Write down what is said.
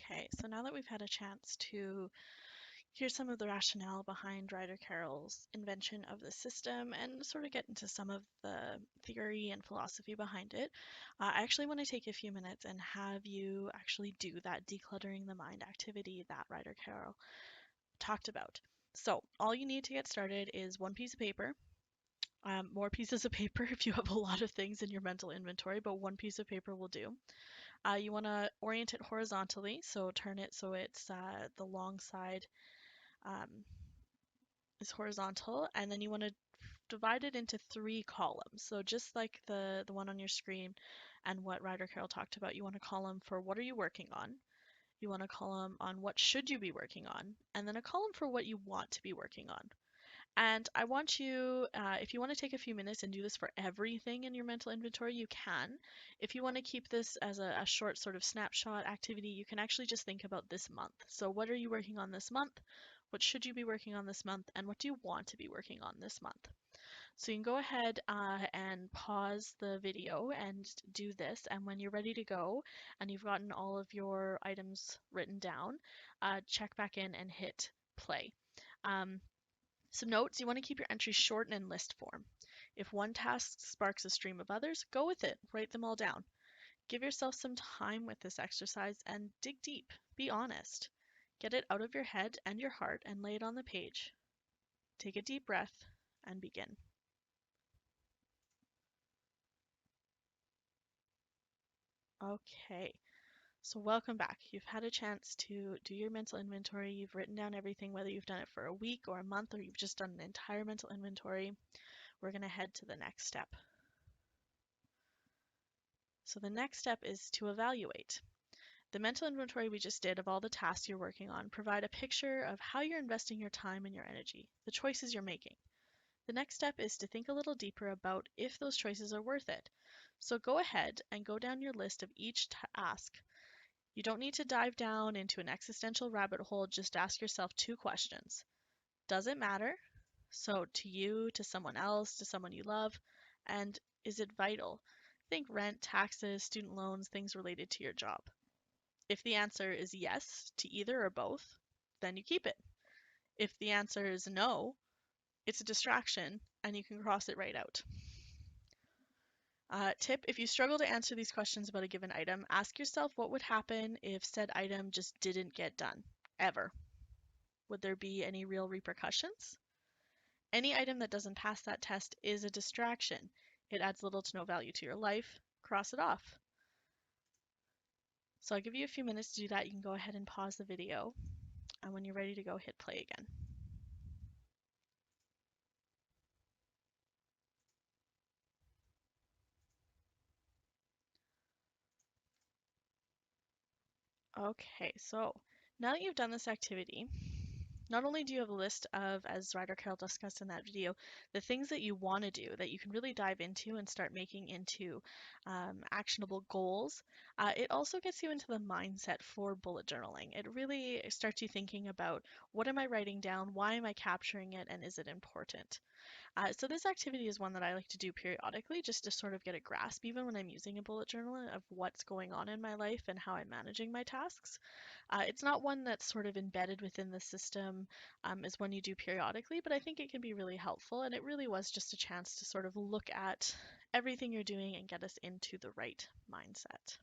Okay, so now that we've had a chance to hear some of the rationale behind Ryder Carroll's invention of the system and sort of get into some of the theory and philosophy behind it, I actually want to take a few minutes and have you actually do that decluttering the mind activity that Ryder Carroll talked about. So, all you need to get started is one piece of paper, more pieces of paper if you have a lot of things in your mental inventory, but one piece of paper will do. You want to orient it horizontally, so turn it so it's the long side um, is horizontal, and then you want to divide it into 3 columns. So just like the one on your screen and what Ryder Carroll talked about, you want a column for what are you working on, you want a column on what should you be working on, and then a column for what you want to be working on. And I want you, if you want to take a few minutes and do this for everything in your mental inventory, you can. If you want to keep this as a short sort of snapshot activity, you can actually just think about this month. So what are you working on this month? What should you be working on this month? And what do you want to be working on this month? So you can go ahead and pause the video and do this. And when you're ready to go and you've gotten all of your items written down, check back in and hit play. Some notes, you want to keep your entries short and in list form. If one task sparks a stream of others, go with it. Write them all down. Give yourself some time with this exercise and dig deep. Be honest. Get it out of your head and your heart and lay it on the page. Take a deep breath and begin. Okay, so welcome back. You've had a chance to do your mental inventory. You've written down everything, whether you've done it for a week or a month or you've just done an entire mental inventory. We're going to head to the next step. So the next step is to evaluate. The mental inventory we just did of all the tasks you're working on provide a picture of how you're investing your time and your energy, the choices you're making. The next step is to think a little deeper about if those choices are worth it. So go ahead and go down your list of each task. You don't need to dive down into an existential rabbit hole, just ask yourself 2 questions. Does it matter? So to you, to someone else, to someone you love, and is it vital? Think rent, taxes, student loans, things related to your job. If the answer is yes to either or both, then you keep it. If the answer is no, it's a distraction and you can cross it right out. Tip, if you struggle to answer these questions about a given item, ask yourself what would happen if said item just didn't get done, ever. Would there be any real repercussions? Any item that doesn't pass that test is a distraction. It adds little to no value to your life. Cross it off. So I'll give you a few minutes to do that. You can go ahead and pause the video. And when you're ready to go, hit play again. Okay, so now that you've done this activity, not only do you have a list of, as Ryder Carroll discussed in that video, the things that you want to do that you can really dive into and start making into actionable goals, it also gets you into the mindset for bullet journaling. It really starts you thinking about what am I writing down, why am I capturing it, and is it important? So this activity is one that I like to do periodically just to sort of get a grasp, even when I'm using a bullet journal, of what's going on in my life and how I'm managing my tasks. It's not one that's sort of embedded within the system as one you do periodically, but I think it can be really helpful. And it really was just a chance to sort of look at everything you're doing and get us into the right mindset.